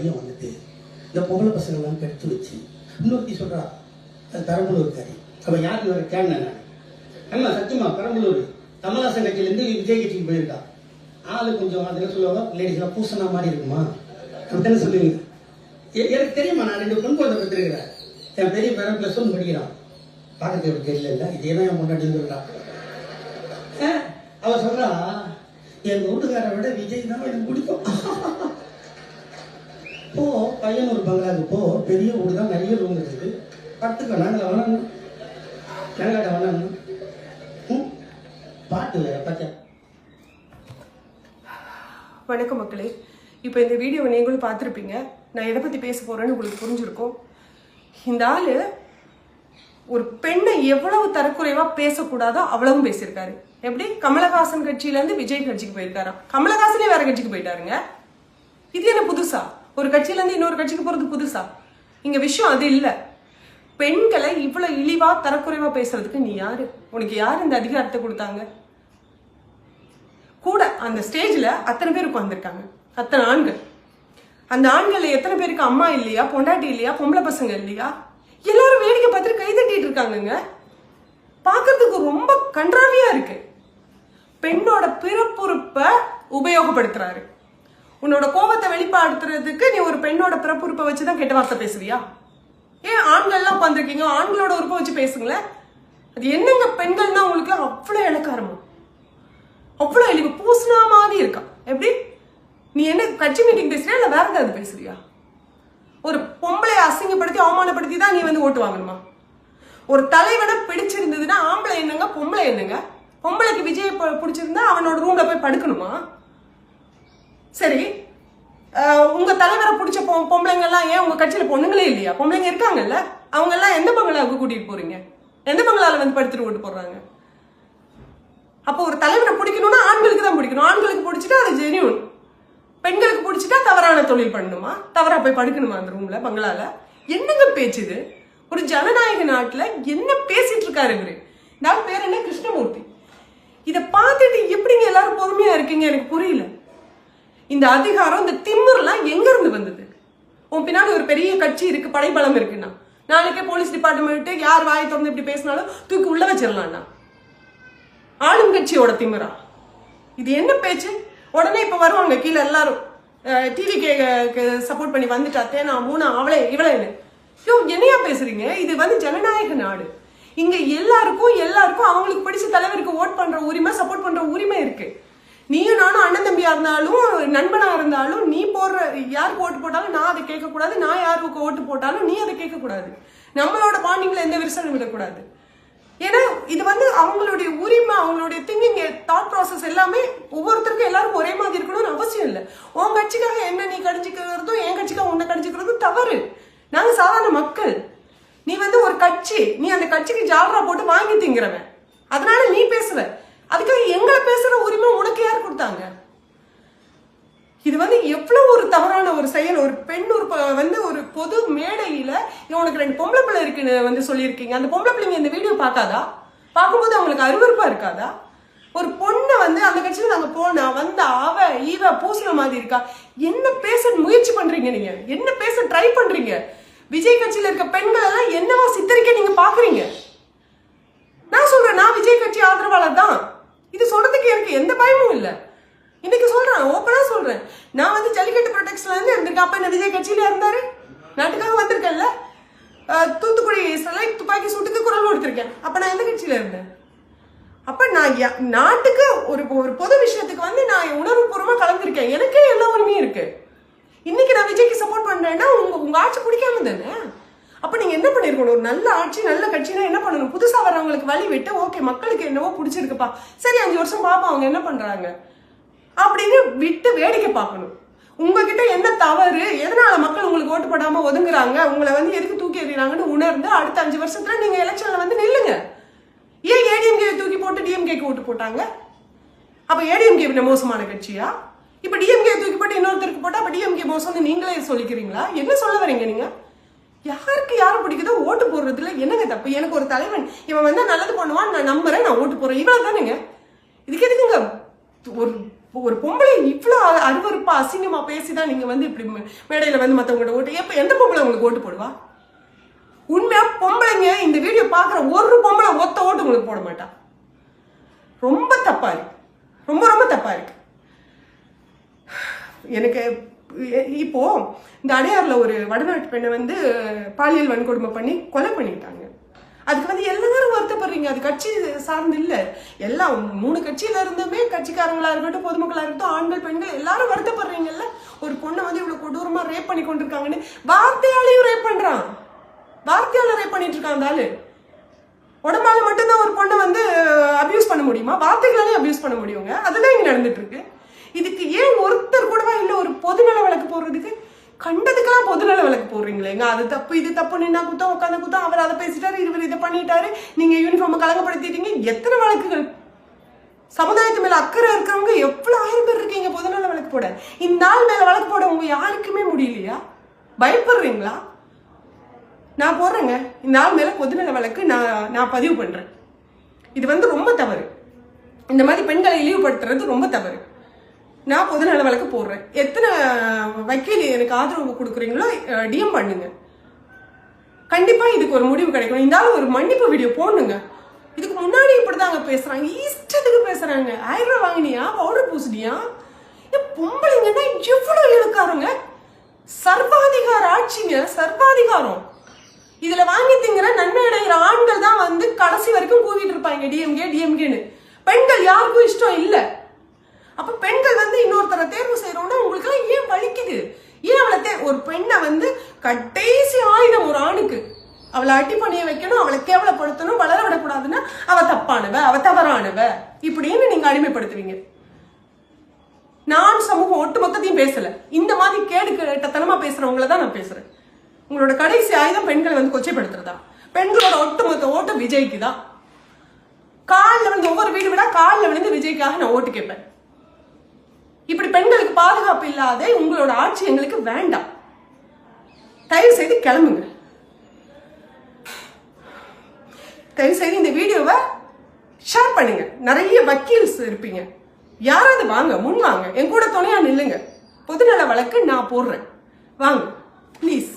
பையன் வந்துட்டு இந்த பொம்பளை பசங்கள்லாம் கெடுத்து வச்சு இன்னொருத்தி சொல்றா பெரம்பலூர் காரி. அவன் யாருக்கு வர கேட்டேன் நான். ஆமா சத்தியமா பெரம்பலூர் கமலஹாசன் கட்சியிலேருந்து விஜய் கட்சிக்கு போயிருக்கா. ஆளு கொஞ்சம் அதெல்லாம் சொல்லுவாங்க, லேடிஸ்லாம் பூசணா மாதிரி இருக்குமா அப்படித்தானே சொல்லுவீங்க. எனக்கு தெரியுமா, நான் 2 பெண் குழந்தை பெற்றிருக்கிறேன். என் பெரிய பேரன் +1 படிக்கிறான். பார்க்கறது ஒரு தெரியல இல்லை, இதே தான் என் முன்னாடி இருந்துருக்கான். அவ சொல்றா, எங்க வீட்டுக்காரை விட விஜய் தான் எனக்கு பிடிக்கும். போ பையன் ஒரு பங்களாவுக்கு போ, பெரிய வீடு தான், நிறைய ரூம் இருக்குது, படுத்துக்கோ, நாங்கள் வேணாம் நாங்காட்ட வேணாம். பாட்டு வேற பச்சை. வணக்கம் மக்களே, இப்போ இந்த வீடியோவை நீங்களும் பார்த்துருப்பீங்க. நான் எதை பற்றி பேச போகிறேன்னு உங்களுக்கு புரிஞ்சிருக்கும். இந்த ஆள் ஒரு பெண்ணை எவ்வளவு தரக்குறைவாக பேசக்கூடாதோ அவ்வளவும் பேசியிருக்காரு. எப்படி? கமலஹாசன் கட்சியிலேருந்து விஜய் கட்சிக்கு போயிருக்காராம். கமலஹாசனே வேற கட்சிக்கு போயிட்டாருங்க. இது என்ன புதுசா? ஒரு கட்சியிலேருந்து இன்னொரு கட்சிக்கு போகிறது புதுசா? இங்கே விஷயம் அது இல்லை. பெண்களை இவ்வளவு இழிவா தரக்குறைவா பேசுறதுக்கு நீ யாரு? உனக்கு யார் இந்த அதிகாரத்தை கொடுத்தாங்க? கூட அந்த ஸ்டேஜ்ல அத்தனை பேர் உட்கார்ந்துருக்காங்க, அத்தனை ஆண்கள். அந்த ஆண்கள் எத்தனை பேருக்கு அம்மா இல்லையா, பொண்டாட்டி இல்லையா, பொம்பளை பசங்க இல்லையா? எல்லாரும் வேடிக்கை பார்த்துட்டு கை தட்டிட்டு இருக்காங்க. பாக்குறதுக்கு ரொம்ப கன்றாவியா இருக்கு. பெண்ணோட பிறப்புறுப்பை உபயோகப்படுத்துறாரு. உன்னோட கோபத்தை வெளிப்படுத்துறதுக்கு நீ ஒரு பெண்ணோட பிறப்புறுப்பை வச்சுதான் கெட்ட வார்த்தை பேசுவியா? ஏன் ஆண்கள்லாம் உட்காந்துருக்கீங்க, ஆண்களோட உறுப்பை வச்சு பேசுங்களேன். அது என்னங்க, பெண்கள்னா உங்களுக்கு அவ்வளவு இலக்காரமா, அவ்வளவு இழிவு, பூசினா மாதிரி இருக்கா? எப்படி? நீ என்ன கட்சி மீட்டிங் பேசுறியா இல்ல வேற ஏதாவது பேசுறியா? ஒரு பொம்பளையை அசிங்கப்படுத்தி அவமானப்படுத்தி தான் நீ வந்து ஓட்டு வாங்கணுமா? ஒரு தலைவனை பிடிச்சிருந்ததுன்னா ஆம்பளை என்னங்க பொம்பளை என்னங்க? பொம்பளைக்கு விஜய் பிடிச்சிருந்தா அவனோட ரூம்ல போய் படுக்கணுமா? சரி, உங்க தலைவரை பிடிச்ச பொம்பளைங்க எல்லாம் ஏன் உங்க கட்சியில பொண்ணுங்களே இல்லையா? பொம்பளைங்க இருக்காங்கல்ல, அவங்க எல்லாம் எந்த பங்களாவுக்கு கூட்டிட்டு போறீங்க? எந்த பங்களால வந்து படுத்துட்டு ஓட்டு போடுறாங்க? அப்போ ஒரு தலைவரை பிடிக்கணும்னா ஆண்களுக்கு தான் பிடிக்கணும். ஆண்களுக்கு பிடிச்சிட்டா அது ஜெனியூன், பெண்களுக்கு பிடிச்சிட்டா தவறான தொழில் பண்ணணுமா? தவறா போய் படுக்கணுமா அந்த ரூம்ல, பங்களால? என்னங்க பேச்சு இது? ஒரு ஜனநாயக நாட்டுல என்ன பேசிட்டு இருக்காரு இவரு? இந்த பேர் என்ன? கிருஷ்ணமூர்த்தி. இதை பார்த்துட்டு எப்படிங்க எல்லாரும் பொறுமையா இருக்கீங்க? எனக்கு புரியல. இந்த அதிகாரம், இந்த திமிர்லாம் எங்க இருந்து வந்தது? உன் பின்னாடி ஒரு பெரிய கட்சி இருக்கு, படைபலம் இருக்குன்னா நாளைக்கே போலீஸ் டிபார்ட்மெண்ட் யார் வாயை திறந்து இப்படி பேசினாலும் தூக்கி உள்ள வச்சிடலாம்னா ஆளும் கட்சியோட திமிரா இது? என்ன பேச்சு? உடனே இப்ப வருவாங்க கீழே எல்லாரும் டிவி சப்போர்ட் பண்ணி வந்துட்டா தேனா மூணா அவளே இவளேன்னு. என்னையா பேசுறீங்க? இது வந்து ஜனநாயக நாடு. இங்க எல்லாருக்கும் அவங்களுக்கு பிடிச்ச தலைவருக்கு ஓட் பண்ற உரிமை, சப்போர்ட் பண்ற உரிமை இருக்கு. நீயும் நானும் அண்ணன் தம்பியா இருந்தாலும் நண்பனா இருந்தாலும் நீ போடுற யாருக்கு ஓட்டு போட்டாலும் நான் அதை கேட்க கூடாது, நான் யாருக்கு ஓட்டு போட்டாலும் நீ அதை கேட்க கூடாது. நம்மளோட பாண்டிங்ல எந்த விரிசலும் விடக்கூடாது. ஏன்னா இது வந்து அவங்களுடைய உரிமை, அவங்களுடைய திங்கிங், தாட் ப்ராசஸ் எல்லாமே ஒவ்வொருத்தருக்கும் எல்லாருக்கும் ஒரே மாதிரி இருக்கணும்னு அவசியம் இல்லை. உன் கட்சிக்காக என்ன நீ கடிச்சிக்கிறதும் என் கட்சிக்காக உன்னை கடிச்சிக்கிறதும் தவறு. நாங்க சாதாரண மக்கள். நீ வந்து ஒரு கட்சி, நீ அந்த கட்சிக்கு ஜாலரா போட்டு வாங்கி திங்கிறவன், அதனால நீ பேசுவ. அதுக்காக எங்களை பேசுற உரிமை உனக்கு யார் கொடுத்தாங்க? இது வந்து எவ்வளவு ஒரு தவறான ஒரு செயல். ஒரு பெண் வந்து ஒரு பொது மேடையில உனக்கு 2 பொம்பளை பிள்ளை இருக்குன்னு வந்து சொல்லியிருக்கீங்க. அந்த பொம்பளை பிள்ளைங்க இந்த வீடியோ பார்க்காதா? பார்க்கும்போது அவங்களுக்கு அருவருப்பா இருக்காதா? ஒரு பொண்ணை வந்து அந்த கட்சியில நாங்க போனா வந்த இவ பூசின மாதிரி இருக்கா? என்ன பேச முயற்சி பண்றீங்க நீங்க? என்ன பேச ட்ரை பண்றீங்க? விஜய் கட்சியில இருக்க பெண்கள் எல்லாம் என்னவா சித்தரிக்க நீங்க பாக்குறீங்க? நான் சொல்றேன், நான் விஜய் கட்சி ஆதரவாளர் தான். இது சொல்றதுக்கு எனக்கு எந்த பயமும் இல்லை. இன்னைக்கு சொல்றேன், ஓப்பனா சொல்றேன். நான் வந்து ஜல்லிக்கட்டு ப்ரொடெக்ஷன்ல இருந்து இருந்திருக்கேன். அப்ப என்ன விஜய் கட்சியில இருந்தாரு? நாட்டுக்காக வந்திருக்கேன்ல. தூத்துக்குடி ஸ்டெர்லைட் துப்பாக்கி சூட்டுக்கு குரல் கொடுத்திருக்கேன். அப்ப நான் எந்த கட்சியில இருந்தேன்? அப்ப நான் நாட்டுக்கு ஒரு பொது விஷயத்துக்கு வந்து நான் உணர்வுபூர்வமா கலந்துருக்கேன். எனக்கே எல்லா உரிமையும் இருக்கு. இன்னைக்கு நான் விஜய்க்கு சப்போர்ட் பண்றேன்னா உங்க ஆட்சி பிடிக்காம தானே? அப்ப நீங்க என்ன பண்ணிருக்கணும்? ஒரு நல்ல ஆட்சி, நல்ல கட்சினா என்ன பண்ணணும்? புதுசா வர்றவங்களுக்கு வழி விட்டு, ஓகே மக்களுக்கு என்னவோ பிடிச்சிருக்குப்பா, சரி 5 வருஷம் பாப்பா அவங்க என்ன பண்றாங்க அப்படின்னு விட்டு வேடிக்கை பார்க்கணும். உங்ககிட்ட என்ன தவறு, எதனால மக்கள் உங்களுக்கு ஓட்டு போடாம ஒதுங்குறாங்க, உங்களை வந்து எதுக்கு தூக்கி எறிறாங்கன்னு உணர்ந்து அடுத்த 5 வருஷத்துல நீங்க எலெக்ஷன்ல வந்து நில்லுங்க. ஏன் ஏடிஎம்கே தூக்கி போட்டு டிஎம்கேக்கு ஓட்டு போட்டாங்க? அப்ப ஏடிஎம்கே மோசமான கட்சியா? இப்ப டிஎம்கே தூக்கி போட்டு இன்னொருத்தருக்கு போட்டா அப்ப டிஎம்கே மோசம் நீங்களே சொல்லிக்கிறீங்களா? என்ன சொல்ல வரீங்க நீங்க? யாருக்கு யாரை பிடிக்குதோ ஓட்டு போடுறதுல என்னங்க தப்பு? எனக்கு ஒரு தலைவன் இவன் வந்து நல்லது பண்ணுவான், நான் நம்புறேன், நான் ஓட்டு போறேன், இவ்வளவு தானுங்க. இதுக்கு எதுக்குங்க ஒரு ஒரு பொம்பளை இவ்வளோ அருவருப்பா அசிங்கமா பேசிதான் நீங்க வந்து இப்படி மேடையில வந்து மத்தவங்களோட ஓட்டு எப்ப எந்த பொம்பளை உங்களுக்கு ஓட்டு போடுவா? உண்மையா பொம்பளைங்க இந்த வீடியோ பாக்குற ஒரு பொம்பளை ஒத்த ஓட்டு உங்களுக்கு போட மாட்டா. ரொம்ப தப்பா இருக்கு, ரொம்ப ரொம்ப தப்பா இருக்கு. எனக்கு இப்போ இந்த அடையாறுல ஒரு வடநாட்டு பெண்ணை வந்து பாலியல் வன்கொடுமை பண்ணி கொலை பண்ணிட்டாங்க. அதுக்கு வந்து எல்லாரும் வருத்தப்படுறீங்க. அது கட்சி சார்ந்து இல்ல, எல்லாம் 3 கட்சியில இருந்துமே கட்சிக்காரங்களா இருக்கட்டும், பொதுமக்களா இருக்கட்டும், ஆண்கள் பெண்கள் எல்லாரும் வருத்தப்படுறீங்கல்ல. ஒரு பொண்ணை வந்து இவ்வளவு கொடூரமா ரேப் பண்ணி கொண்டிருக்காங்கன்னு வார்த்தையாலையும் ரேப் பண்றான், வார்த்தையால ரேப் பண்ணிட்டு இருக்கான். அந்த ஆளு உடம்பால மட்டும்தான் ஒரு பொண்ணை வந்து அபியூஸ் பண்ண முடியுமா? வார்த்தைகளாலே அபியூஸ் பண்ண முடியுங்க. அதுதான் இங்க நடந்துட்டு இருக்கு. இதுக்கு ஏன் ஒருத்தர் கூடவா இல்ல ஒரு பொதுநல வழக்கு போடுறதுக்கு? கண்டதுக்கெல்லாம் பொதுநல வழக்கு போடுறீங்களேங்க. அது தப்பு இது தப்பு, நின்னா குத்தம் உட்காந்து குத்தம், அவர் அதை பேசிட்டாரு, இவர் இதை பண்ணிட்டாரு, நீங்க யூனிஃபார்மை கலங்கப்படுத்திட்டீங்க. எத்தனை வழக்குகள்? சமுதாயத்து மேல அக்கறை இருக்கிறவங்க எவ்வளவு 1000 பேர் இருக்கீங்க பொதுநல வழக்கு போட. இந்த நாள் மேல வழக்கு போட உங்க யாருக்குமே முடியலையா? பயப்படுறீங்களா? நான் போடுறேங்க, இந்த நாள் மேல பொதுநல வழக்கு நான் பதிவு பண்றேன். இது வந்து ரொம்ப தவறு. இந்த மாதிரி பெண்களை இழிவுபடுத்துறது ரொம்ப தவறு. நான் பொதுநல வழக்கு போடுறேன். எத்தனை வக்கீல் எனக்கு ஆதரவு கொடுக்குறீங்களோ டிஎம் பண்ணுங்க. கண்டிப்பா இதுக்கு ஒரு முடிவு கிடைக்கும். இந்த ஆள் ஒரு மன்னிப்பு வீடியோ போடணுங்க. இதுக்கு முன்னாடி இப்படிதாங்க பேசுறாங்க, இஷ்டத்துக்கு பேசுறாங்க. 1000 ரூபாய் வாங்கினியா, பவுடர் பூசணியா? பொம்பளைங்கன்னா எவ்வளவு இழுக்காருங்க. சர்வாதிகார ஆட்சிங்க, சர்வாதிகாரம். இதுல வாங்கி திங்கிற நன்மை அடைகிற ஆண்கள் தான் வந்து கடைசி வரைக்கும் கூவிட்டு இருப்பாங்க டிஎம்கே டிஎம்கேன்னு. பெண்கள் யாருக்கும் இஷ்டம் இல்ல. அப்ப பெண்கள் வந்து இன்னொருத்தரை தேர்வு செய்யறோம்னா உங்களுக்கு எல்லாம் ஏன் வலிக்குது? ஏன் அவளை ஒரு பெண்ணை வந்து கடைசி ஆயுதம் ஒரு ஆணுக்கு அவளை அடி பண்ணிய வைக்கணும், அவளை கேவலப்படுத்தணும், வளர விடக்கூடாதுன்னா அவ தப்பானவ, அவ தவறானவ இப்படின்னு நீங்க அடிமைப்படுத்துவீங்க. நான் சமூகம் ஒட்டு மொத்தத்தையும் பேசல, இந்த மாதிரி கேடு கேட்டத்தனமா பேசுறவங்கள தான் நான் பேசுறேன். உங்களோட கடைசி ஆயுதம் பெண்களை வந்து கொச்சைப்படுத்துறதா? பெண்களோட ஒட்டுமொத்த ஓட்டு விஜய்க்கு தான். காலில் வந்து ஒவ்வொரு வீடு விட காலில் விழுந்து விஜய்க்காக நான் ஓட்டு கேட்பேன். இப்படி பெண்களுக்கு பாதுகாப்பு இல்லாத உங்களோட ஆட்சி எங்களுக்கு வேண்டாம். தயவு செய்து கிளம்புங்க. தயவு செய்து இந்த வீடியோவை ஷேர் பண்ணுங்க. நிறைய வக்கீல்ஸ் இருப்பீங்க, யாராவது வாங்க, முன் வாங்க, என் கூட துணையா நில்லுங்க. பொதுநல வழக்கு நான் போடுறேன், வாங்க ப்ளீஸ்.